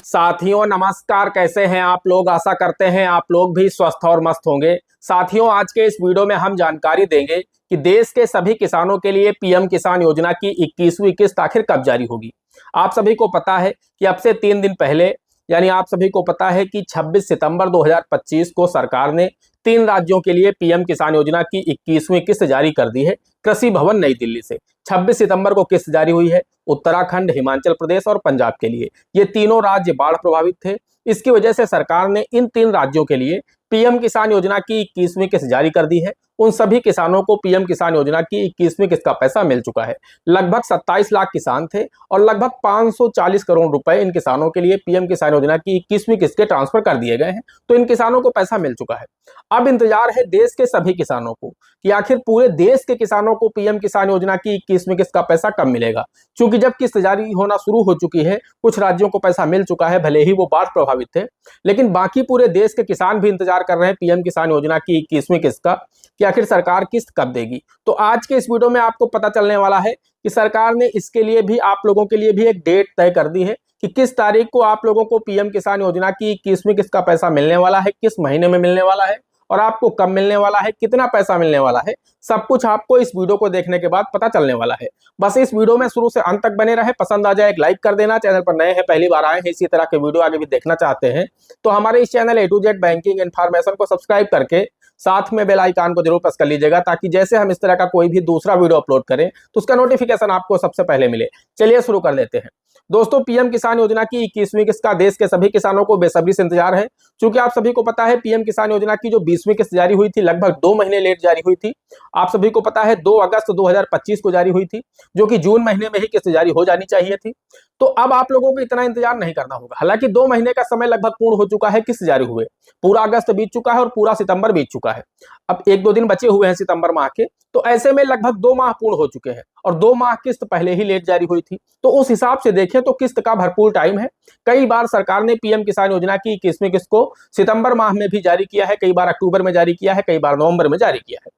साथियों नमस्कार, कैसे हैं आप लोग। आशा करते हैं आप लोग भी स्वस्थ और मस्त होंगे। साथियों, आज के इस वीडियो में हम जानकारी देंगे कि देश के सभी किसानों के लिए पीएम किसान योजना की 21वीं किस्त आखिर कब जारी होगी। आप सभी को पता है कि अब से 3 दिन पहले यानी आप सभी को पता है कि 26 सितंबर 2025 को सरकार ने 3 राज्यों के लिए पीएम किसान योजना की 21वीं किस्त जारी कर दी है। कृषि भवन नई दिल्ली से 26 सितंबर को किस्त जारी हुई है। उत्तराखंड, हिमाचल प्रदेश और पंजाब के लिए। ये तीनों राज्य बाढ़ प्रभावित थे। इसकी वजह से सरकार ने इन 3 राज्यों के लिए पीएम किसान योजना की 21वीं किस्त जारी कर दी है। उन सभी किसानों को पीएम किसान योजना की 21वीं किस्त का पैसा मिल चुका है। लगभग 27 लाख किसान थे और लगभग 540 करोड़ रुपए इन किसानों के लिए पीएम किसान योजना की 21वीं किस्त के ट्रांसफर कर दिए गए हैं। तो इन किसानों को पैसा मिल चुका है। अब इंतजार है देश के सभी किसानों को कि आखिर पूरे देश के किसानों को पीएम किसान योजना की 21वीं किस्त का पैसा कब मिलेगा। क्योंकि जब किस्त जारी होना शुरू हो चुकी है, कुछ राज्यों को पैसा मिल चुका है, भले ही वो बाढ़ प्रभावित थे, लेकिन बाकी पूरे देश के किसान भी इंतजार कर रहे हैं पीएम किसान योजना की 21वीं किस्त का कि आखिर सरकार किस्त कब देगी। तो आज के इस वीडियो में आपको पता चलने वाला है कि सरकार ने इसके लिए भी आप लोगों के लिए भी एक डेट तय कर दी है कि किस तारीख को आप लोगों को पीएम किसान योजना की 21वीं किस्त का पैसा मिलने वाला है, किस महीने में मिलने वाला है और आपको कब मिलने वाला है, कितना पैसा मिलने वाला है। सब कुछ आपको इस वीडियो को देखने के बाद पता चलने वाला है। बस इस वीडियो में शुरू से अंत तक बने रहे। पसंद आ जाए एक लाइक कर देना। चैनल पर नए हैं, पहली बार आए हैं, इसी तरह के वीडियो आगे भी देखना चाहते हैं तो हमारे इस channel A to Z banking information को सब्सक्राइब करके साथ में बेल आइकन को जरूर प्रेस कर लीजिएगा, ताकि जैसे हम इस तरह का कोई भी दूसरा वीडियो अपलोड करें तो उसका नोटिफिकेशन आपको सबसे पहले मिले। चलिए शुरू कर लेते हैं। दोस्तों, पीएम किसान योजना की 21वीं किस्त का देश के सभी किसानों को बेसब्री से इंतजार है। क्योंकि आप सभी को पता है पीएम किसान योजना की जो 20वीं किस्त जारी हुई थी, लगभग 2 महीने लेट जारी हुई थी। आप सभी को पता है 2 अगस्त 2025 को जारी हुई थी, जो कि जून महीने में ही किस्त जारी हो जानी चाहिए थी। तो अब आप लोगों को इतना इंतजार नहीं करना होगा। हालांकि 2 महीने का समय लगभग पूर्ण हो चुका है किस्त जारी हुए। पूरा अगस्त बीत चुका है और पूरा सितंबर बीत चुका है। अब 1-2 दिन बचे हुए हैं सितंबर माह के, तो ऐसे में लगभग 2 माह पूर्ण हो चुके हैं और 2 माह किस्त पहले ही लेट जारी हुई थी। तो उस हिसाब से देखें तो किस्त का भरपूर टाइम है। कई बार सरकार ने पीएम किसान योजना की 21वीं किस्त को सितंबर माह में भी जारी किया है, कई बार अक्टूबर में जारी किया है, कई बार नवंबर में जारी किया है।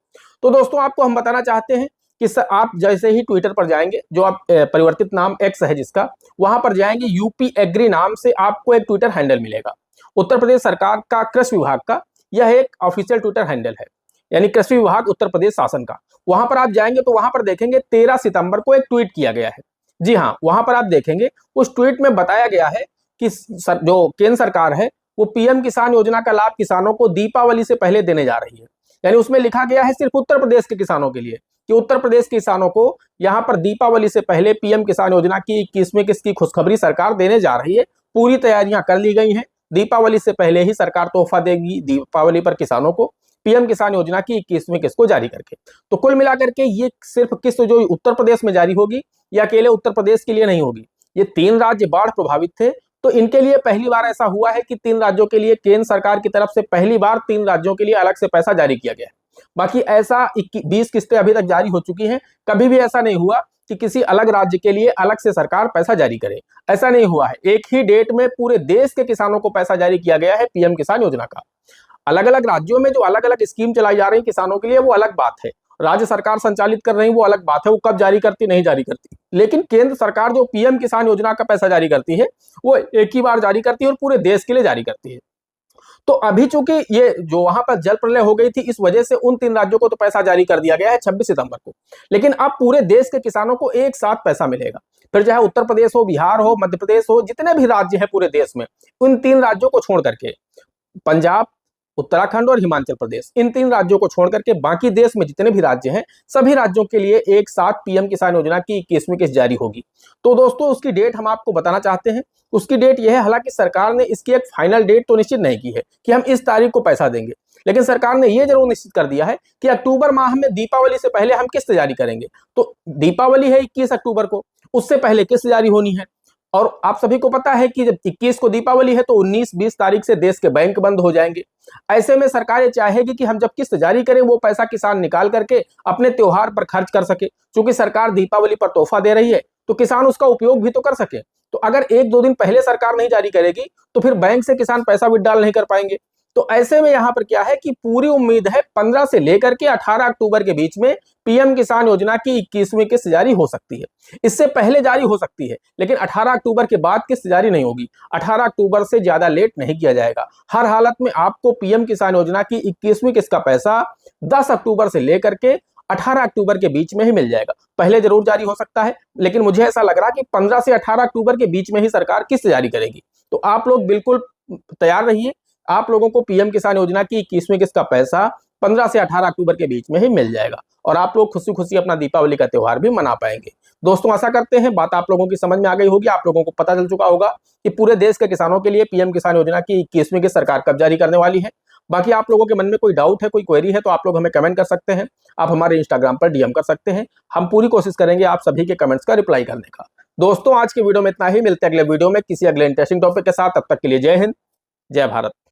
तो दोस्तों, आपको हम बताना चाहते हैं कि आप जैसे ही ट्विटर पर जाएंगे, जो आप परिवर्तित नाम एक्स है जिसका, वहां पर जाएंगे, यूपी एग्री नाम से आपको एक ट्विटर हैंडल मिलेगा। उत्तर प्रदेश सरकार का कृषि विभाग का यह एक ऑफिशियल ट्विटर हैंडल है, यानी कृषि विभाग उत्तर प्रदेश शासन का। वहां पर आप जाएंगे तो वहां पर देखेंगे 13 सितंबर को एक ट्वीट किया गया है। जी हाँ, वहां पर आप देखेंगे उस ट्वीट में बताया गया है कि जो केंद्र सरकार है वो पीएम किसान योजना का लाभ किसानों को दीपावली से पहले देने जा रही है। यानी उसमें लिखा गया है सिर्फ उत्तर प्रदेश के किसानों के लिए कि उत्तर प्रदेश के किसानों को यहाँ पर दीपावली से पहले पीएम किसान योजना की 21वीं किस्त की खुशखबरी सरकार देने जा रही है। पूरी तैयारियां कर ली गई हैं। दीपावली से पहले ही सरकार तोहफा देगी दीपावली पर किसानों को पीएम किसान योजना की 21वीं किस्त को जारी करके। तो कुल मिलाकर के ये सिर्फ किस्त जो उत्तर प्रदेश में जारी होगी, ये अकेले उत्तर प्रदेश के लिए नहीं होगी। ये 3 राज्य बाढ़ प्रभावित थे, तो इनके लिए पहली बार ऐसा हुआ है कि 3 राज्यों के लिए केंद्र सरकार की तरफ से पहली बार 3 राज्यों के लिए अलग से पैसा जारी किया गया है। बाकी ऐसा 20 किस्तें अभी तक जारी हो चुकी हैं। कभी भी ऐसा नहीं हुआ कि किसी अलग राज्य के लिए अलग से सरकार पैसा जारी करे, ऐसा नहीं हुआ है। एक ही डेट में पूरे देश के किसानों को पैसा जारी किया गया है पीएम किसान योजना का। अलग अलग राज्यों में जो अलग अलग स्कीम चलाई जा रही है किसानों के लिए, वो अलग बात है। राज्य सरकार संचालित कर रही है, वो अलग बात है, वो कब जारी करती नहीं जारी करती। लेकिन केंद्र सरकार जो पीएम किसान योजना का पैसा जारी करती है, वो एक ही बार जारी करती है और पूरे देश के लिए जारी करती है। तो अभी चूंकि ये जो वहां पर जल प्रलय हो गई थी, इस वजह से उन 3 राज्यों को तो पैसा जारी कर दिया गया है 26 सितंबर को। लेकिन अब पूरे देश के किसानों को एक साथ पैसा मिलेगा। फिर चाहे उत्तर प्रदेश हो, बिहार हो, मध्य प्रदेश हो, जितने भी राज्य हैं पूरे देश में, उन 3 राज्यों को छोड़ करके, पंजाब, उत्तराखंड और हिमाचल प्रदेश, इन 3 राज्यों को छोड़ करके बाकी देश में जितने भी राज्य हैं, सभी राज्यों के लिए एक साथ पीएम किसान योजना की 21वीं किस्त जारी होगी। तो दोस्तों, उसकी डेट हम आपको बताना चाहते हैं। उसकी डेट यह है, हालांकि सरकार ने इसकी एक फाइनल डेट तो निश्चित नहीं की है कि हम इस तारीख को पैसा देंगे, लेकिन सरकार ने यह जरूर निश्चित कर दिया है कि अक्टूबर माह में दीपावली से पहले हम किस्त जारी करेंगे। तो दीपावली है 21 अक्टूबर को, उससे पहले किस्त जारी होनी है। और आप सभी को पता है कि जब 21 को दीपावली है तो 19-20 तारीख से देश के बैंक बंद हो जाएंगे। ऐसे में सरकार ये चाहेगी कि हम जब किस्त जारी करें, वो पैसा किसान निकाल करके अपने त्योहार पर खर्च कर सके। क्योंकि सरकार दीपावली पर तोहफा दे रही है, तो किसान उसका उपयोग भी तो कर सके। तो अगर 1-2 दिन पहले सरकार नहीं जारी करेगी तो फिर बैंक से किसान पैसा विड्रॉल नहीं कर पाएंगे। तो ऐसे में यहां पर क्या है कि पूरी उम्मीद है 15 से लेकर के 18 अक्टूबर के बीच में पीएम किसान योजना की 21वीं किस्त जारी हो सकती है। इससे पहले जारी हो सकती है, लेकिन 18 अक्टूबर के बाद किस्त जारी नहीं होगी। 18 अक्टूबर से ज्यादा लेट नहीं किया जाएगा। हर हालत में आपको पीएम किसान योजना की 21वीं किस्त का पैसा 10 अक्टूबर से लेकर के 18 अक्टूबर के बीच में ही मिल जाएगा। पहले जरूर जारी हो सकता है, लेकिन मुझे ऐसा लग रहा है कि 15 से 18 अक्टूबर के बीच में ही सरकार किस्त जारी करेगी। तो आप लोग बिल्कुल तैयार रहिए। आप लोगों को पीएम किसान योजना की 21वीं किस्त का पैसा 15 से 18 अक्टूबर के बीच में ही मिल जाएगा और आप लोग खुशी खुशी अपना दीपावली का त्योहार भी मना पाएंगे। दोस्तों, आशा करते हैं बात आप लोगों की समझ में आ गई होगी। आप लोगों को पता चल चुका होगा कि पूरे देश के किसानों के लिए पीएम किसान योजना की 21वीं किस्त सरकार कब जारी करने वाली है। बाकी आप लोगों के मन में कोई डाउट है, कोई क्वेरी है, तो आप लोग हमें कमेंट कर सकते हैं। आप हमारे इंस्टाग्राम पर डीएम कर सकते हैं। हम पूरी कोशिश करेंगे आप सभी के कमेंट्स का रिप्लाई करने का। दोस्तों, आज के वीडियो में इतना ही। मिलते हैं अगले वीडियो में किसी अगले इंटरेस्टिंग टॉपिक के साथ। तब तक के लिए जय हिंद, जय भारत।